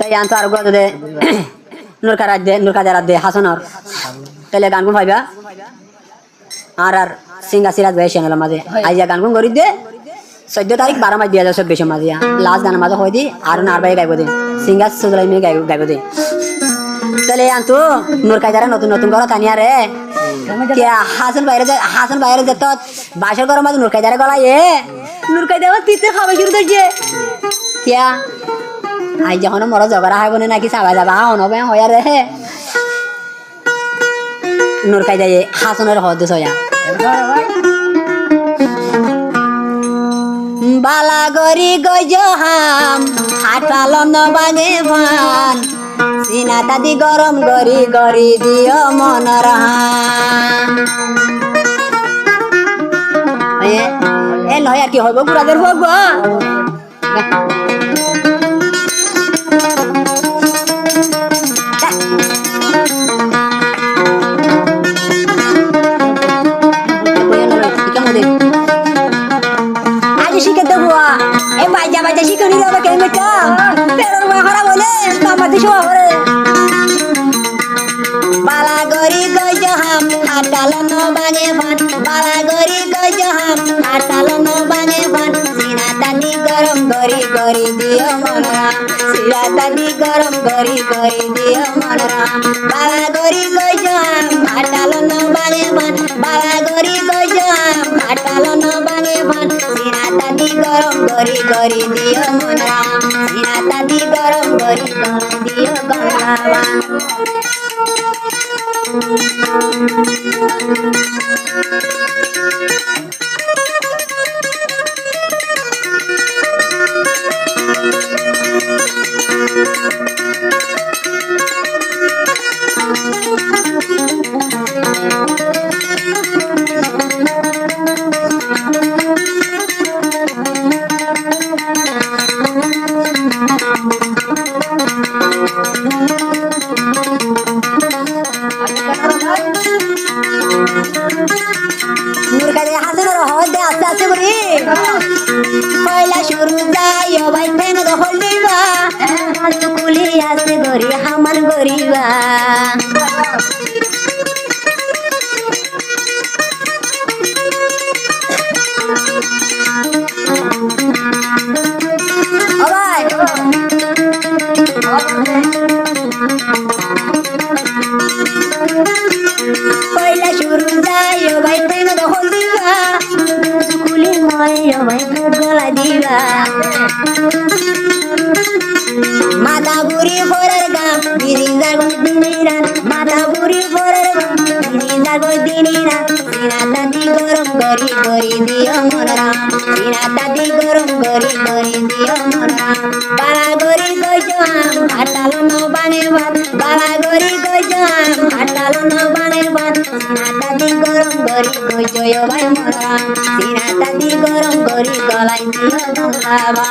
তাই আনতো আর গো দে নুরকাদার দে হাসনর তাহলে গান গুন ভাইবা আর সিঙ্গা সিরাজ ভাই চ্যানেলের মাঝে আইয়া গান গুন করি দে 14 তারিখ 12 মাস 2024 মাঝে লাস্ট গানের মাঝে হই দি আর নার ভাই গাইব দে সিঙ্গার সুজলাই মে গাইব দে তাহলে আনতো নুরকাদারা নতুন নতুন গলা তানিয়া রে কে হাসান বাইরে যেত বাসর গরম মাঝে নুরকাদারা গলা এ নুরকাদারা তিতে খাবে শুরু করছে কিয়া আই যখন মর জগরা হয় বনে নাকি চাবা যাবা হনবে হয়া রে নুরকাই যায় হাসনের হদ সয়া বালা গরি গজহাম হাটালন বাগে ভান সিনা দাদি গরম গরি গরি দিও মনর হান এ নয় আর কি হইব পুরাদের হইব শিখে দেবো এ বাজা বাজা শিখে নিয়ে যাবে কেন বেটা তেরোর মাহারা বলে মামা দিশো হরে বালা গরি গজহাম হাটালন বাগে ভান বালা গরি গজহাম হাটালন বাগে ভান সিনা দানি গরম গরি গরি দিও মনরা সিনা দানি গরম গরি গরি দিও মনরা বালা গরি গজহাম হাটালন বাগে ভান বালা গরি গজহাম হাটালন বাগে ভান সিনা দানি গরম গরি গরি দিও মনরা সিনা দানি গরম গরি গরি দিও গনরাবা মুরগাদের হাসনের হদে আস্তে আস্তে করি পয়লা শুরু যাই ভাই ফেন দখল দিবা কুলি আসতে গরি হামান গরিবা পয়লা শুরু যাই ভাই ফেন দখল দিবা কুলি ময় ভাই গলা দিবা মাথা বুড়ি ফোরের গাম দিদি জাগো দিনিরা মাথা বুড়ি ফোরের গাম দিদি জাগো দিনিরা সিনা দাদি গরম গরি গরি দিও মনরা সিনা দাদি গরম গরি গরি দিও মনরা বালা গরি গজহাম হাটালন বানে ভাত বালা গরি গজহাম হাটালন বানে ভাত সিনা দাদি গরম গরি গজয় ভাই মনরা সিনা দাদি গরম গরি গলাই দিও গলাবা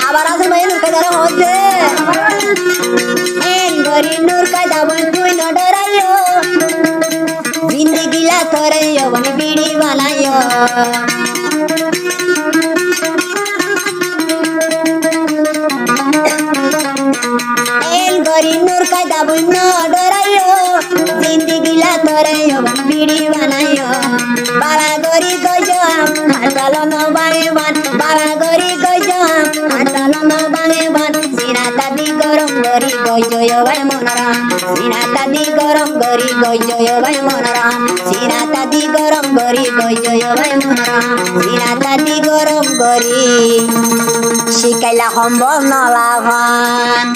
আবার আছে ভাই নুরকাদার মধ্যে এন গরি নুরকাদা বন তুই ন ডরাইও জিন্দেগি লা করাইও বন বিড়ি বানাইও এন গরি নুরকাদা বন ন ডরাইও জিন্দেগি লা করাইও বন বিড়ি বানাইও বালা গরি গজহাম হাটালন বাগে বান বালা গরি গজহাম হাটালন বাগে বান সিনা দাদি গরম গরি গজয় ভাই মনরা সিনা দাদি গরম গরি গজয় ভাই মনরা সিনা দাদি গরম গরি গজয় ভাই মনরা সিনা দাদি গরম গরি শিকাইলা সম্ভব নলাভান